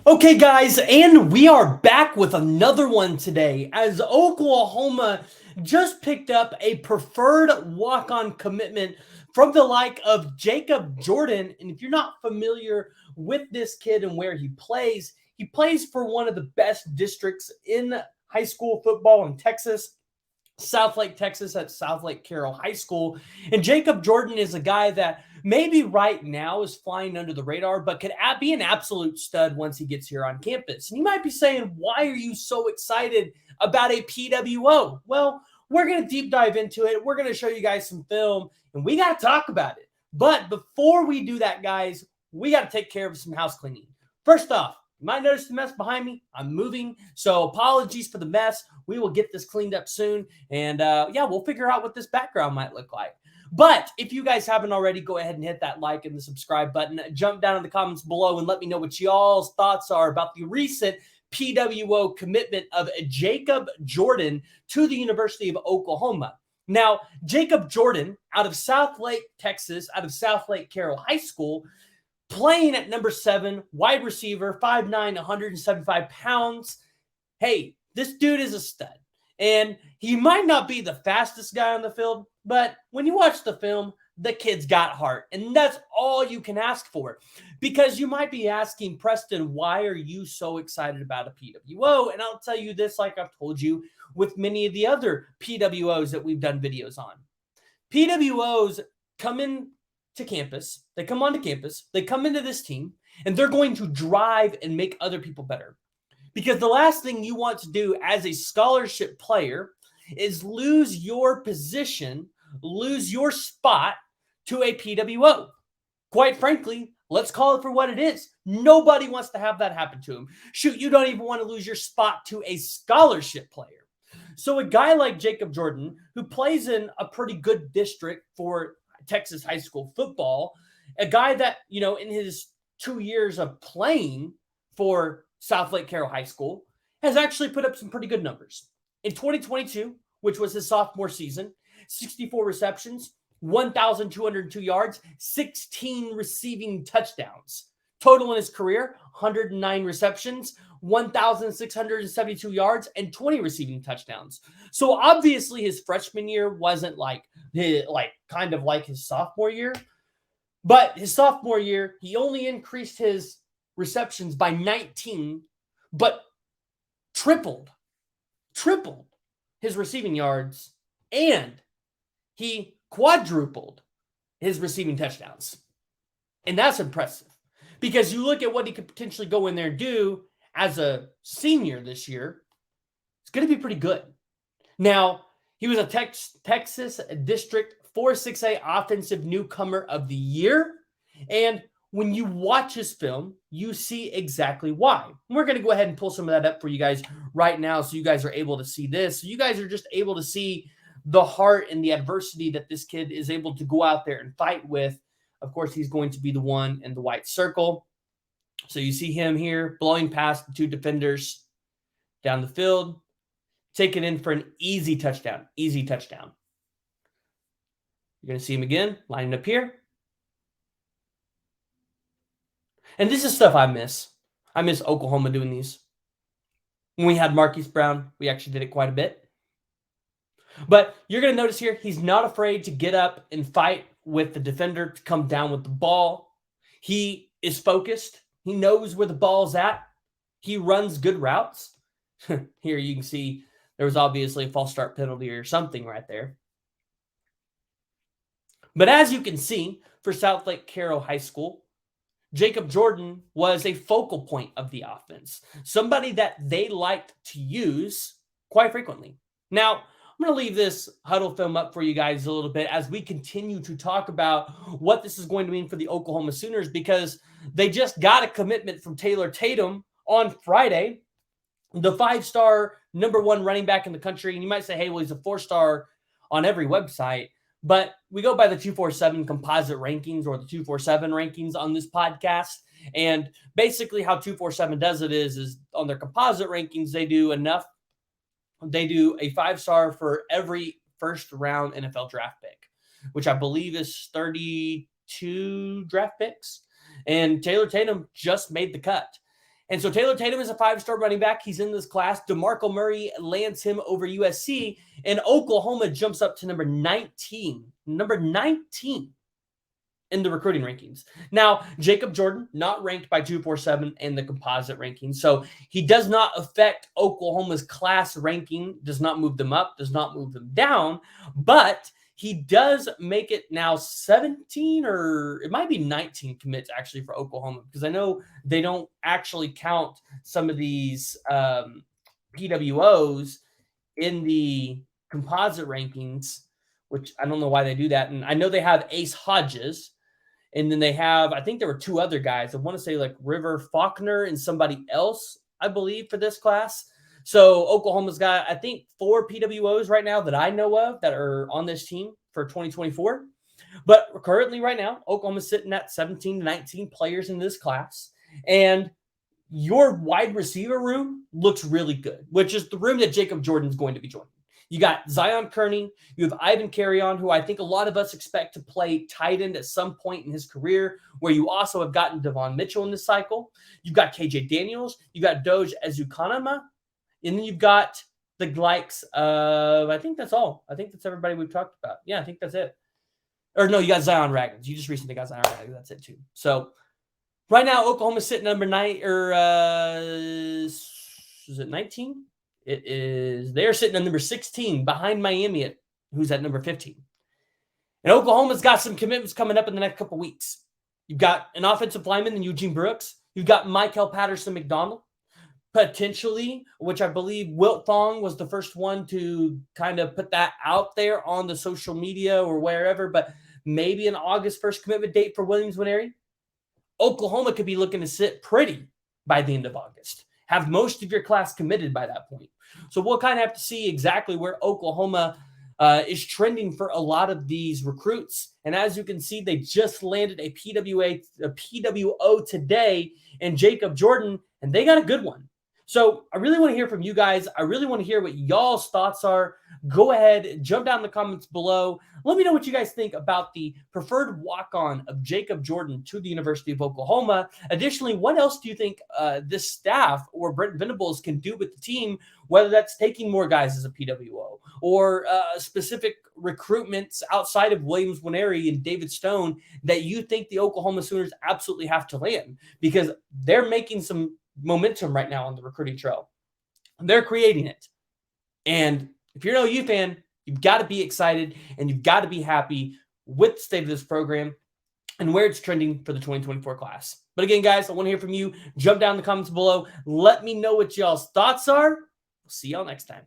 Okay, guys, and we are back with another one today as Oklahoma just picked up a preferred walk-on commitment from the like of Jacob Jordan. And if you're not familiar with this kid and where he plays for one of the best districts in high school football in Texas. Southlake, Texas at Southlake Carroll High School. And Jacob Jordan is a guy that maybe right now is flying under the radar, but could be an absolute stud once he gets here on campus. And you might be saying, why are you so excited about a PWO? Well, we're going to deep dive into it. We're going to show you guys some film, and we got to talk about it. But before we do that, guys, we got to take care of some house cleaning. First off, you might notice the mess behind me. I'm moving, so apologies for the mess. We will get this cleaned up soon, and yeah, we'll figure out what this background might look like. But if you guys haven't already, go ahead and hit that like and the subscribe button. Jump down in the comments below and let me know what y'all's thoughts are about the recent PWO commitment of Jacob Jordan to the University of Oklahoma. Now, Jacob Jordan, out of Southlake, Texas, out of Southlake Carroll High School, playing at number 7, wide receiver, 5'9", 175 pounds. Hey, this dude is a stud. And he might not be the fastest guy on the field, but when you watch the film, the kid's got heart. And that's all you can ask for. Because you might be asking, Preston, why are you so excited about a PWO? And I'll tell you this, like I've told you with many of the other PWOs that we've done videos on. PWOs come in to campus, they come onto campus, they come into this team, and they're going to drive and make other people better. Because the last thing you want to do as a scholarship player is lose your position, lose your spot to a PWO. Quite frankly, let's call it for what it is. Nobody wants to have that happen to him. Shoot, you don't even want to lose your spot to a scholarship player. So a guy like Jacob Jordan, who plays in a pretty good district for Texas high school football, a guy that, you know, in his 2 years of playing for Southlake Carroll High School, has actually put up some pretty good numbers. In 2022, which was his sophomore season, 64 receptions, 1,202 yards, 16 receiving touchdowns. Total in his career, 109 receptions, 1,672 yards, and 20 receiving touchdowns. So obviously his freshman year wasn't kind of like his sophomore year. But his sophomore year, he only increased his receptions by 19, but tripled his receiving yards, and he quadrupled his receiving touchdowns. And that's impressive. Because you look at what he could potentially go in there and do as a senior this year, it's going to be pretty good. Now, he was a Texas District 4-6A Offensive Newcomer of the Year. And when you watch his film, you see exactly why. We're going to go ahead and pull some of that up for you guys right now so you guys are able to see this. So you guys are just able to see the heart and the adversity that this kid is able to go out there and fight with. Of course, he's going to be the one in the white circle. So you see him here blowing past the 2 defenders down the field, taking in for an easy touchdown. Easy touchdown. You're going to see him again, lining up here. And this is stuff I miss. I miss Oklahoma doing these. When we had Marquise Brown, we actually did it quite a bit. But you're going to notice here, he's not afraid to get up and fight with the defender to come down with the ball. He is focused. He knows where the ball's at. He runs good routes. Here you can see there was obviously a false start penalty or something right there. But as you can see, for Southlake Carroll High School, Jacob Jordan was a focal point of the offense. Somebody that they liked to use quite frequently. Now, I'm going to leave this huddle film up for you guys a little bit as we continue to talk about what this is going to mean for the Oklahoma Sooners, because they just got a commitment from Taylor Tatum on Friday, the 5-star number 1 running back in the country. And you might say, hey, well, he's a 4-star on every website. But we go by the 247 composite rankings, or the 247 rankings on this podcast. And basically how 247 does it is on their composite rankings, they do enough. They do a 5-star for every first-round NFL draft pick, which I believe is 32 draft picks. And Taylor Tatum just made the cut. And so Taylor Tatum is a 5-star running back. He's in this class. DeMarco Murray lands him over USC, and Oklahoma jumps up to number 19. Number 19 in the recruiting rankings. Now, Jacob Jordan, not ranked by 247 in the composite ranking. So he does not affect Oklahoma's class ranking, does not move them up, does not move them down, but he does make it now 17 or it might be 19 commits actually for Oklahoma, because I know they don't actually count some of these PWOs in the composite rankings, which I don't know why they do that. And I know they have Ace Hodges, and then they have, I think there were 2 other guys. I want to say like River Faulkner and somebody else, I believe, for this class. So Oklahoma's got, I think, 4 PWOs right now that I know of that are on this team for 2024. But currently right now, Oklahoma's sitting at 17 to 19 players in this class. And your wide receiver room looks really good, which is the room that Jacob Jordan's going to be joining. You got Zion Kearney. You have Ivan Carrion, who I think a lot of us expect to play tight end at some point in his career, where you also have gotten Devon Mitchell in this cycle. You've got KJ Daniels. You got Doge Ezukanama. And then you've got the likes of, I think that's all. I think that's everybody we've talked about. Yeah, I think that's it. Or no, you got Zion Raggins. You just recently got Zion Raggins. That's it too. So right now, Oklahoma's sitting number 9, or is it 19? It is. They're sitting at number 16 behind Miami, who's at number 15. And Oklahoma's got some commitments coming up in the next couple of weeks. You've got an offensive lineman in Eugene Brooks. You've got Michael Patterson McDonald, potentially, which I believe Wilt Thong was the first one to kind of put that out there on the social media or wherever, but maybe an August 1st commitment date for Williams Nwaneri. Oklahoma could be looking to sit pretty by the end of August. Have most of your class committed by that point. So we'll kind of have to see exactly where Oklahoma is trending for a lot of these recruits. And as you can see, they just landed a PWO today in Jacob Jordan, and they got a good one. So I really want to hear from you guys. I really want to hear what y'all's thoughts are. Go ahead, jump down in the comments below. Let me know what you guys think about the preferred walk-on of Jacob Jordan to the University of Oklahoma. Additionally, what else do you think this staff or Brent Venables can do with the team, whether that's taking more guys as a PWO or specific recruitments outside of Williams Nwaneri and David Stone that you think the Oklahoma Sooners absolutely have to land, because they're making some momentum right now on the recruiting trail. They're creating it. And if you're an OU fan, you've got to be excited and you've got to be happy with the state of this program and where it's trending for the 2024 class. But again, guys, I want to hear from you. Jump down in the comments below. Let me know what y'all's thoughts are. We'll see y'all next time.